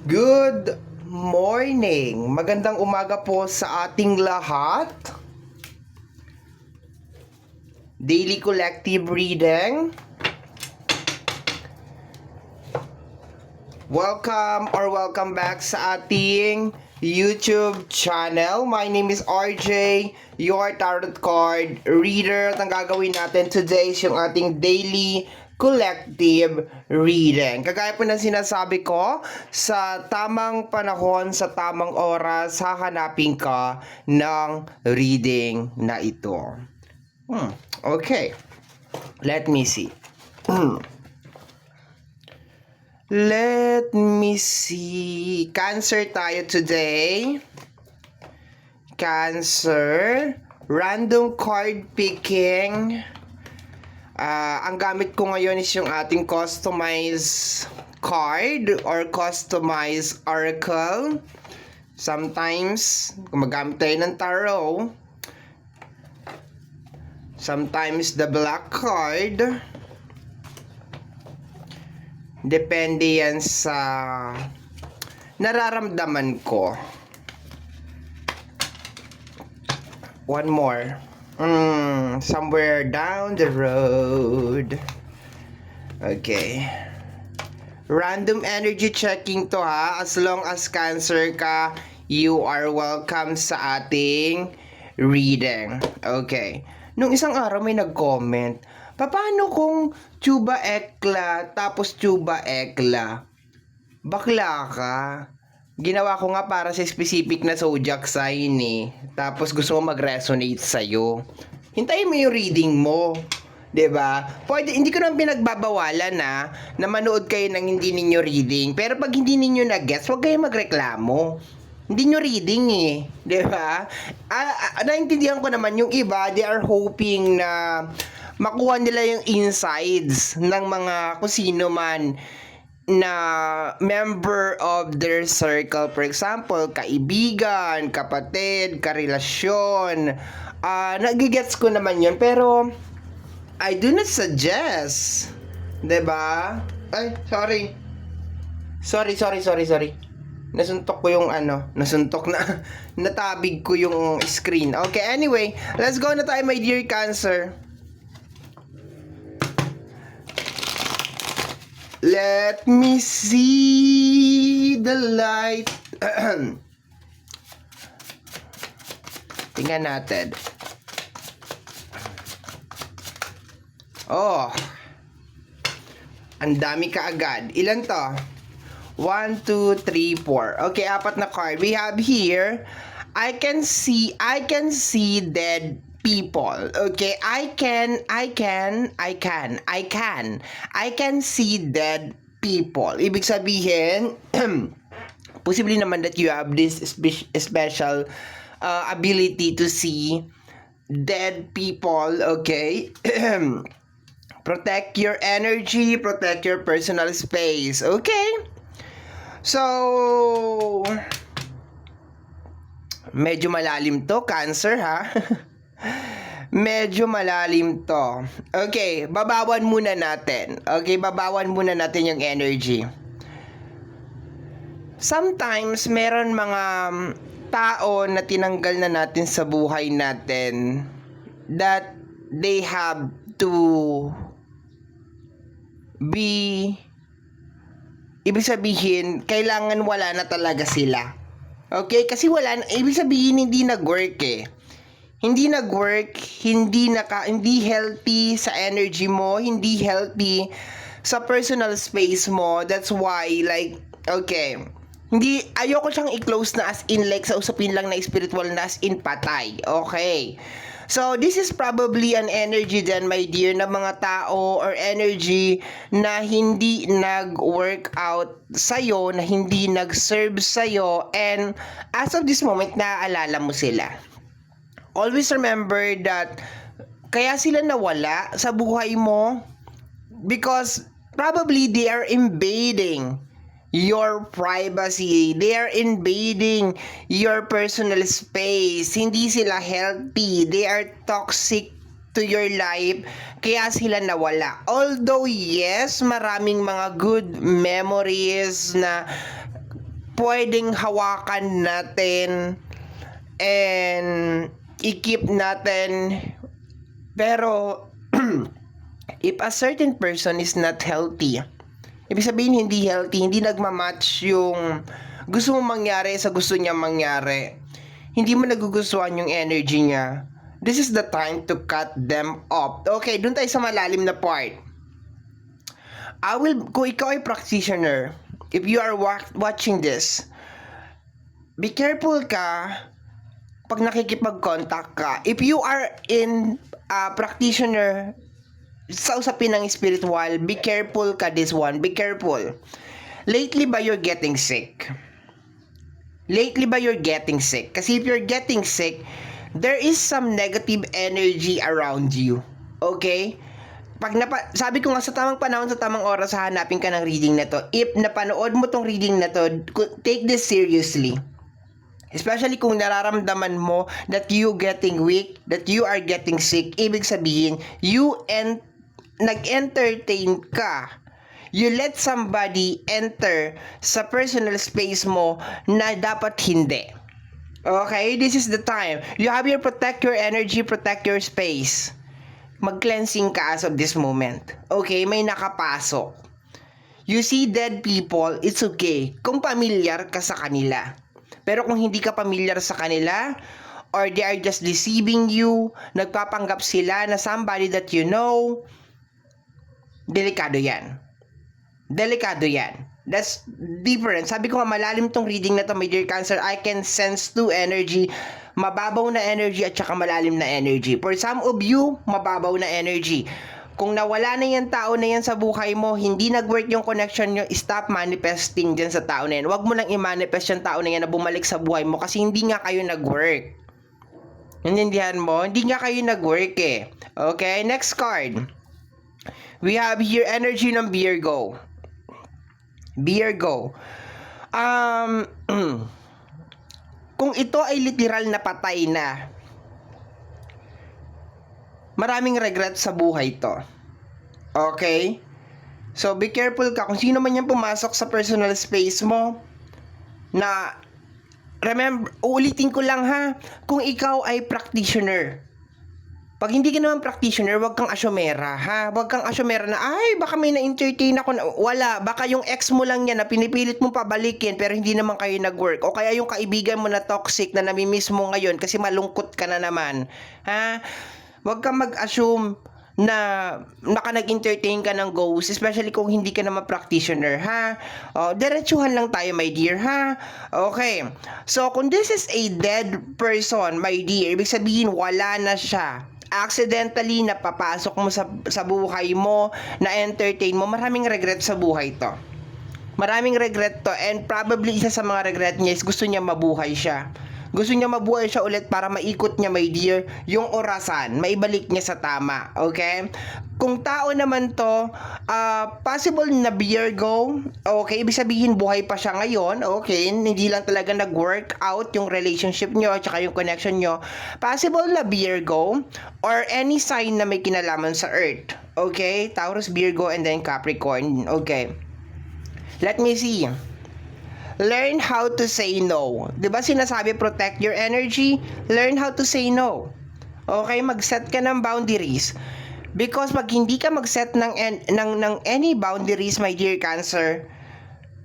Good morning! Magandang umaga po sa ating lahat. Daily collective reading. Welcome back sa ating YouTube channel. My name is RJ, your tarot card reader. At ang gagawin natin today is yung ating daily collective reading. Kagaya po ng sinasabi ko, sa tamang panahon, sa tamang oras, hahanapin ka ng reading na ito. Okay. Let me see. Let me see. Cancer tayo today. Cancer. Random card picking. Ang gamit ko ngayon is yung ating customized card or customized oracle. Sometimes, gumagamit tayo ng tarot. Sometimes the black card. Depende yan sa nararamdaman ko. One more. Somewhere down the road. Okay. Random energy checking to ha. As long as Cancer ka, you are welcome sa ating reading. Okay. Nung isang araw may nag-comment, paano kung Chuba Ekla tapos Chuba Ekla? Bakla ka. Ginawa ko nga para sa specific na zodiac sign eh. Tapos gusto mo mag-resonate sa'yo. Hintayin mo yung reading mo. 'Di ba? Pwede, hindi ko naman pinagbabawalan na manood kayo ng hindi ninyo reading. Pero pag hindi ninyo na-guess, huwag kayo magreklamo. Hindi nyo reading eh. 'Di ba? Naintindihan ko naman yung iba, they are hoping na makuha nila yung insides ng mga kung sino man na member of their circle. For example, kaibigan, kapatid, karelasyon. Nagigets ko naman yun. Pero, I do not suggest. 'Di ba? Ay, sorry. Sorry. Nasuntok ko yung natabig ko yung screen. Okay, anyway, let's go na tayo, my dear Cancer. Let me see the light. Tingnan natin. Oh. Ang dami kaagad. Ilan to? 1, 2, 3, 4. Okay, apat na card. We have here, I can see dead people. Okay, I can see dead people. Ibig sabihin, possibly naman that you have this special ability to see dead people. Okay. Protect your energy, protect your personal space. Okay. So, medyo malalim to, Cancer ha. Medyo malalim to. Okay, babawan muna natin. Yung energy. Sometimes, meron mga tao na tinanggal na natin sa buhay natin that they have to be, ibig sabihin, kailangan wala na talaga sila. Okay? Kasi ibig sabihin, hindi nag-work eh. Hindi nag-work, hindi healthy sa energy mo, hindi healthy sa personal space mo. That's why, okay, ayoko siyang i-close na as in sa usapin lang na spiritual na as in patay. Okay. So, this is probably an energy then, my dear, na mga tao or energy na hindi nag-work out sa'yo, na hindi nag-serve sa'yo, and as of this moment, naaalala mo sila. Always remember that kaya sila nawala sa buhay mo because probably they are invading your privacy. They are invading your personal space. Hindi sila healthy. They are toxic to your life, kaya sila nawala. Although yes, maraming mga good memories na pwedeng hawakan natin and i-keep natin. Pero if a certain person is not healthy, ibig sabihin hindi healthy, hindi nagmamatch yung gusto mong mangyari sa gusto niya mangyari, hindi mo nagugustuhan yung energy niya, this is the time to cut them off. Okay, dun tayo sa malalim na part. Kung ikaw ay practitioner, if you are watching this, be careful ka pag nakikipag-contact ka. If you are in a practitioner sa usapin ng spiritual, be careful ka this one. Be careful. Lately ba you're getting sick? Lately ba you're getting sick? Kasi if you're getting sick, there is some negative energy around you. Okay? Sabi ko nga sa tamang panahon, sa tamang oras, hahanapin ka ng reading na to. If napanood mo tong reading na to, take this seriously. Especially kung nararamdaman mo that you getting weak, that you are getting sick, ibig sabihin, nag-entertain ka. You let somebody enter sa personal space mo na dapat hindi. Okay? This is the time. You have to protect your energy, protect your space. Mag-cleansing ka as of this moment. Okay? May nakapasok. You see dead people, it's okay kung pamilyar ka sa kanila. Pero kung hindi ka pamilyar sa kanila, or they are just deceiving you, nagpapanggap sila na somebody that you know, delikado yan. Delikado yan. That's different. Sabi ko nga, malalim tong reading na to, my dear Cancer. I can sense two energy. Mababaw na energy at saka malalim na energy. For some of you, mababaw na energy. Kung nawala na yung tao na yan sa buhay mo, hindi nag-work yung connection nyo, stop manifesting dyan sa tao na yan. Huwag mo nang i-manifest yung tao na yan na bumalik sa buhay mo kasi hindi nga kayo nag-work. Naintindihan mo? Hindi nga kayo nag-work eh. Okay, next card. We have here energy ng Virgo. Virgo. Kung ito ay literal na patay na, maraming regret sa buhay to. Okay? So, be careful ka. Kung sino man yan pumasok sa personal space mo, na, remember, uulitin ko lang ha, kung ikaw ay practitioner, pag hindi ka naman practitioner, wag kang asyomera, ha? Wag kang asyomera na, ay, baka may na-entertain ako na, wala, baka yung ex mo lang yan na pinipilit mong pabalikin pero hindi naman kayo nag-work. O kaya yung kaibigan mo na toxic na namimiss mo ngayon kasi malungkot ka na naman, ha? Wag kang mag-assume na nag-entertain ka ng ghost, especially kung hindi ka naman practitioner, ha? O, diretsuhan lang tayo, my dear, ha? Okay. So, kung this is a dead person, my dear, ibig sabihin, wala na siya. Accidentally, napapasok mo sa buhay mo, na-entertain mo, maraming regret sa buhay to. Maraming regret to, and probably isa sa mga regret niya is gusto niya mabuhay siya. Gusto niya mabuhay siya ulit para maikot niya, my dear, yung orasan, maibalik niya sa tama, okay? Kung tao naman to, possible na Virgo, okay, ibig sabihin buhay pa siya ngayon, okay, hindi lang talaga nag-work out yung relationship nyo at saka yung connection nyo. Possible na Virgo, or any sign na may kinalaman sa Earth, okay? Taurus, Virgo, and then Capricorn, okay? Let me see. Learn how to say no. 'Di ba sinasabi protect your energy? Learn how to say no. Okay, mag-set ka ng boundaries. Because pag hindi ka mag-set ng any boundaries, my dear Cancer,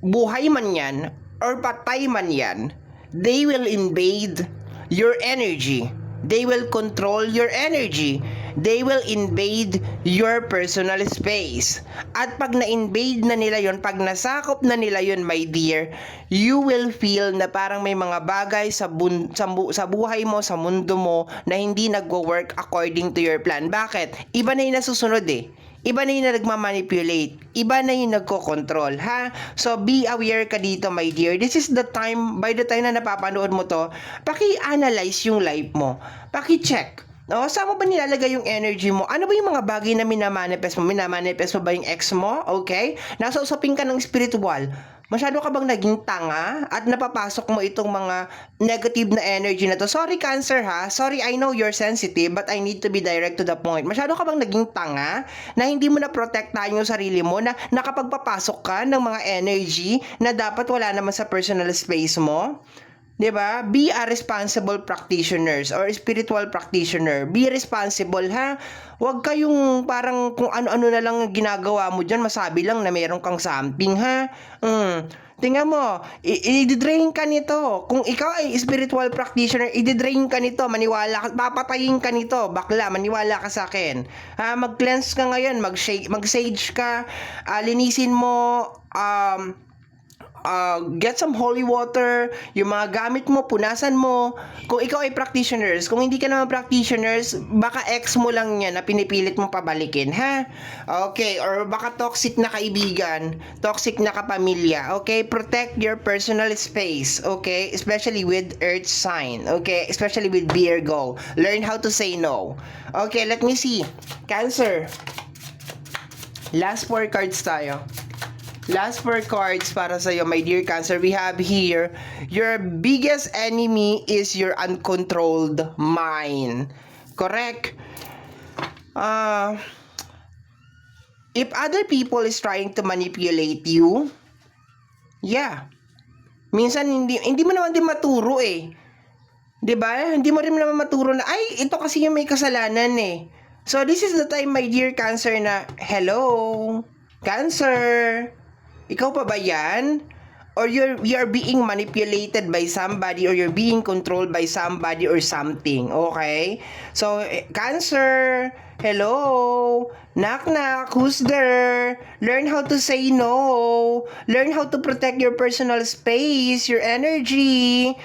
buhay man 'yan or patay man 'yan, they will invade your energy. They will control your energy. They will invade your personal space. At pag na-invade na nila yon, pag nasakop na nila yon, my dear, you will feel na parang may mga bagay sa buhay mo, sa mundo mo, na hindi nagwo-work according to your plan. Bakit? Iba na yung nasusunod eh. Iba na yung nagmamanipulate. Iba na yung nagko-control, ha? So, be aware ka dito, my dear. This is the time, by the time na napapanood mo to, paki-analyze yung life mo. Paki-check. No, saan mo ba nilalagay yung energy mo? Ano ba yung mga bagay na minamanifest mo? Minamanifest mo ba yung ex mo? Okay? Nasa usapin ka ng spiritual. Masyado ka bang naging tanga at napapasok mo itong mga negative na energy na to? Sorry, Cancer ha. Sorry, I know you're sensitive but I need to be direct to the point. Masyado ka bang naging tanga na hindi mo na protektahan yung sarili mo na nakapagpapasok ka ng mga energy na dapat wala naman sa personal space mo? 'Di ba? Be a responsible practitioners or spiritual practitioner. Be responsible ha. Huwag kayong parang kung ano-ano na lang ginagawa mo diyan, masabi lang na meron kang something ha. Tingnan mo, i-drain ka nito. Kung ikaw ay spiritual practitioner, i-drain ka nito, maniwala ka, papatayin ka nito, bakla, maniwala ka sa akin. Ha, mag-cleanse ka ngayon, mag-sage ka, linisin mo, get some holy water, yung mga gamit mo, punasan mo. Kung ikaw ay practitioners, kung hindi ka naman practitioners, baka ex mo lang yan na pinipilit mo pabalikin, ha? Okay, or baka toxic na kaibigan, toxic na kapamilya, okay? Protect your personal space, okay? Especially with earth sign, okay? Especially with Virgo. Learn how to say no. Okay, let me see. Cancer. Last 4 cards tayo. Last 4 cards para sa iyo, my dear Cancer. We have here, your biggest enemy is your uncontrolled mind. Correct? If other people is trying to manipulate you, yeah. Minsan hindi mo naman din maturo eh. 'Di ba? Hindi mo rin naman maturo na ay ito kasi yung may kasalanan eh. So this is the time, my dear Cancer, na hello, Cancer. Ikaw pa ba yan? Or you're being manipulated by somebody, or you're being controlled by somebody or something, okay? So, Cancer, hello? Knock knock, who's there? Learn how to say no. Learn how to protect your personal space, your energy.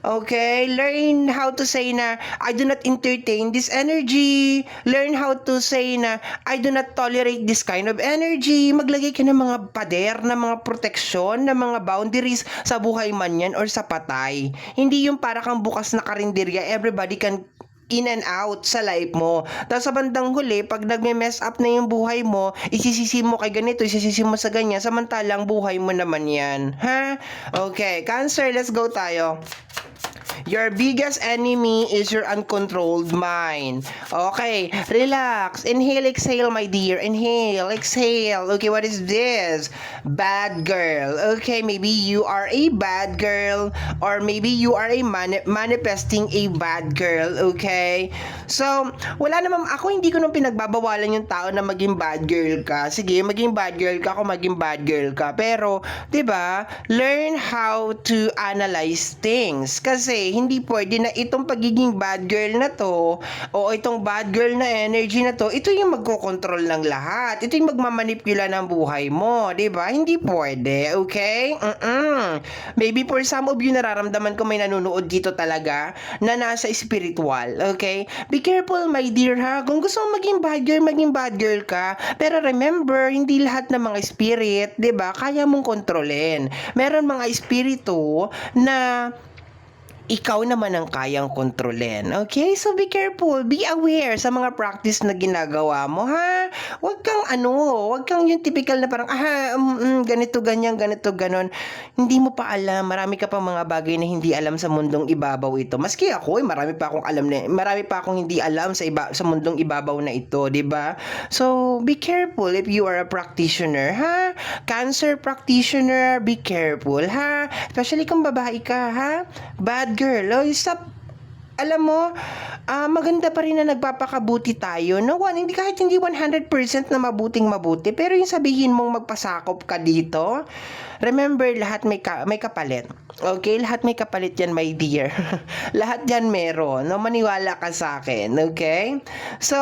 Okay, learn how to say na I do not entertain this energy. Learn how to say na I do not tolerate this kind of energy. Maglagay ka ng mga pader, ng mga proteksyon, ng mga boundaries sa buhay man yan or sa patay. Hindi yung para kang bukas na karinderya, everybody can in and out sa life mo. Tapos sa bandang huli, pag nagme-mess up na yung buhay mo, isisisi mo kay ganito, isisisi mo sa ganyan, samantalang buhay mo naman yan. Ha? Okay, Cancer, let's go tayo. Your biggest enemy is your uncontrolled mind. Okay, relax. Inhale, exhale, my dear. Inhale, exhale. Okay, what is this? Bad girl. Okay, maybe you are a bad girl, or maybe you are a manifesting a bad girl. Okay? So, wala naman, ako hindi ko nung pinagbabawalan yung tao na maging bad girl ka. Sige, maging bad girl ka, kung maging bad girl ka. Pero, 'di ba? Learn how to analyze things. Kasi hindi pwede na itong pagiging bad girl na to o itong bad girl na energy na to, ito yung magkokontrol ng lahat. Ito yung magmamanipula ng buhay mo, 'di ba? Hindi pwede, okay? Maybe for some of you, nararamdaman ko may nanonood dito talaga na nasa spiritual, okay? Be careful, my dear, ha? Kung gusto mong maging bad girl ka, pero remember, hindi lahat ng mga spirit, 'di ba? Kaya mong kontrolin. Meron mga espiritu na ikaw naman ang kayang kontrolin. Okay? So, be careful. Be aware sa mga practice na ginagawa mo, ha? Huwag kang yung typical na parang, ganito, ganyan, ganito, ganon. Hindi mo pa alam. Marami ka pang mga bagay na hindi alam sa mundong ibabaw ito. Maski ako, marami pa akong hindi alam sa mundong ibabaw na ito, di ba? So, be careful if you are a practitioner, ha? Cancer practitioner, be careful, ha? Especially kung babae ka, ha? Bad girl, stop. Alam mo, maganda pa rin na nagpapakabuti tayo. No, kahit hindi 100% na mabuting-mabuti, pero yung sabihin mong magpasakop ka dito, remember, lahat may kapalit. Okay? Lahat may kapalit yan, my dear. Lahat yan meron. No? Maniwala ka sa akin. Okay? So,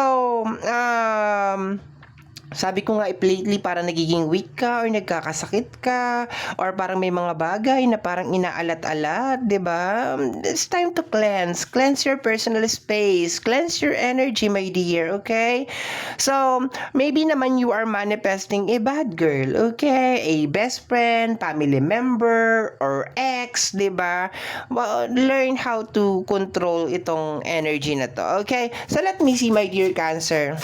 sabi ko nga, lately parang nagiging weak ka or nagkakasakit ka or parang may mga bagay na parang inaalat-alat, 'di ba? It's time to cleanse. Cleanse your personal space. Cleanse your energy, my dear, okay? So, maybe naman you are manifesting a bad girl, okay? A best friend, family member, or ex, 'di ba? Well, learn how to control itong energy na to, okay? So, let me see, my dear Cancer.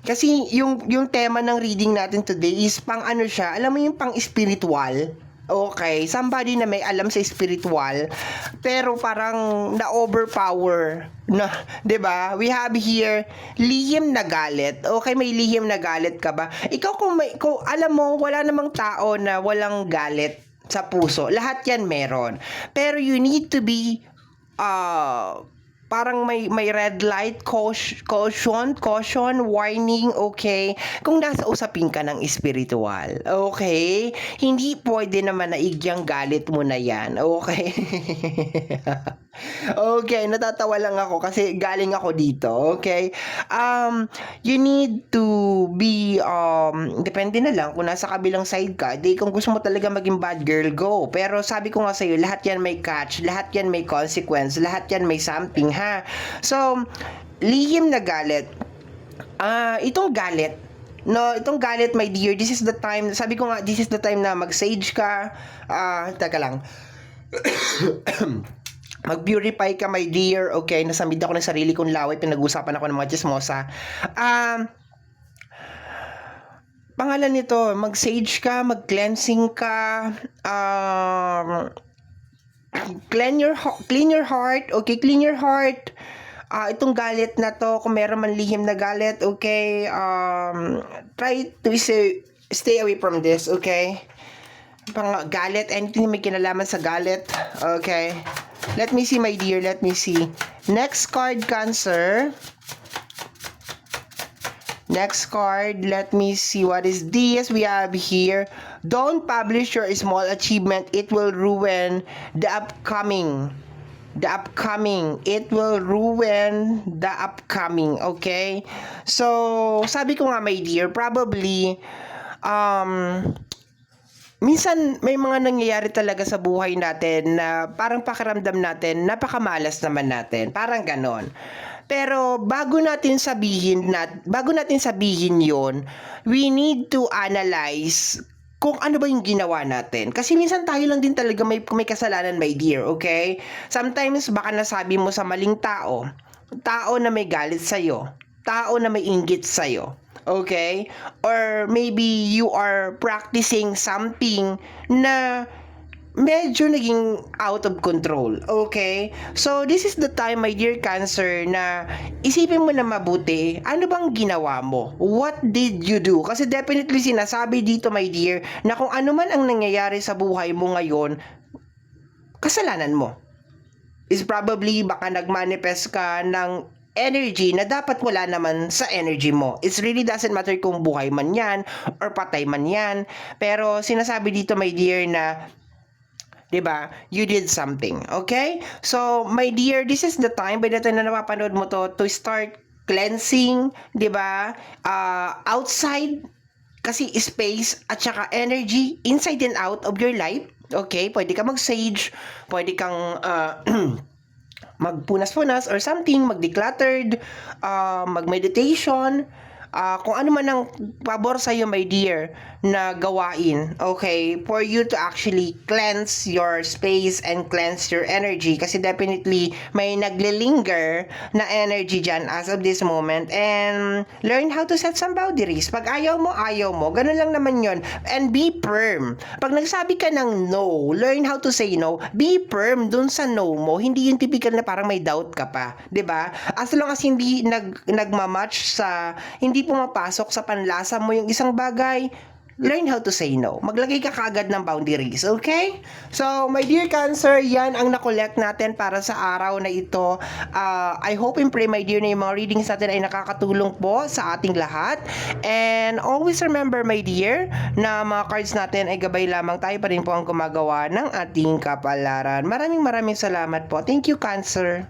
Kasi yung tema ng reading natin today is pang ano siya, alam mo yung pang spiritual. Okay, somebody na may alam sa spiritual pero parang na-overpower na, 'di ba? We have here lihim na galit. Okay, may lihim na galit ka ba? Ikaw kung alam mo wala namang tao na walang galit sa puso. Lahat 'yan meron. Pero you need to be parang may red light, caution, warning, okay? Kung nasa usapin ka ng spiritual, okay? Hindi pwede naman na igyang galit mo na yan, okay? Okay, natatawa lang ako kasi galing ako dito, okay? You need to be, depende na lang kung nasa kabilang side ka, di kung gusto mo talaga maging bad girl, go. Pero sabi ko nga sa'yo, lahat yan may catch, lahat yan may consequence, lahat yan may something, ha? So, lihim na galit. Itong galit, no, itong galit, my dear, this is the time, sabi ko nga, this is the time na mag-sage ka, teka lang, mag-purify ka, my dear, okay, nasamid ako ng sarili kong laway, pinag-usapan ako ng mga chismosa, pangalan nito, mag-sage ka, mag-cleansing ka, clean your heart, okay, clean your heart. Itong galit na to, kung meron man lihim na galit, okay, try to stay away from this, okay? Galit, anything na may kinalaman sa galit, okay? Let me see, my dear, let me see. Next card, Cancer. Next card, let me see what is this. We have here, don't publish your small achievement. It will ruin the upcoming. It will ruin the upcoming, okay? So, sabi ko nga, my dear, probably, minsan may mga nangyayari talaga sa buhay natin na parang pakiramdam natin, napakamalas naman natin. Parang ganon. Pero bago natin sabihin yon, we need to analyze kung ano ba yung ginawa natin. Kasi minsan tayo lang din talaga may kasalanan, my dear, okay? Sometimes baka nasabi mo sa maling tao na may galit sa'yo, tao na may inggit sa'yo, okay? Or maybe you are practicing something na medyo naging out of control, okay? So, this is the time, my dear Cancer, na isipin mo na mabuti, ano bang ginawa mo? What did you do? Kasi definitely sinasabi dito, my dear, na kung ano man ang nangyayari sa buhay mo ngayon, kasalanan mo. Is probably baka nagmanifest ka ng energy na dapat wala naman sa energy mo. It really doesn't matter kung buhay man yan or patay man yan. Pero sinasabi dito, my dear, na 'di ba? You did something, okay? So, my dear, this is the time by the time na napapanood mo to start cleansing, 'di ba? Outside kasi space at saka energy inside and out of your life. Okay? Pwede ka mag-sage, pwede kang magpunas-punas or something, mag-decluttered, mag-meditation, kung ano man ang pabor sa iyo, my dear, na gawain, okay, for you to actually cleanse your space and cleanse your energy, kasi definitely may naglilinger na energy dyan as of this moment, and learn how to set some boundaries. Pag ayaw mo, ganun lang naman yon. And be firm. Pag nagsabi ka ng no, learn how to say no. Be firm dun sa no mo. Hindi yung typical na parang may doubt ka pa, 'di ba? As long as hindi nagmamatch sa, hindi pumapasok sa panlasa mo yung isang bagay, learn how to say no. Maglagay ka kaagad ng boundaries, okay? So, my dear Cancer, yan ang nakolect natin para sa araw na ito. I hope and pray, my dear, na yung mga readings natin ay nakakatulong po sa ating lahat. And always remember, my dear, na mga cards natin ay gabay lamang. Tayo pa rin po ang gumagawa ng ating kapalaran. Maraming salamat po. Thank you, Cancer.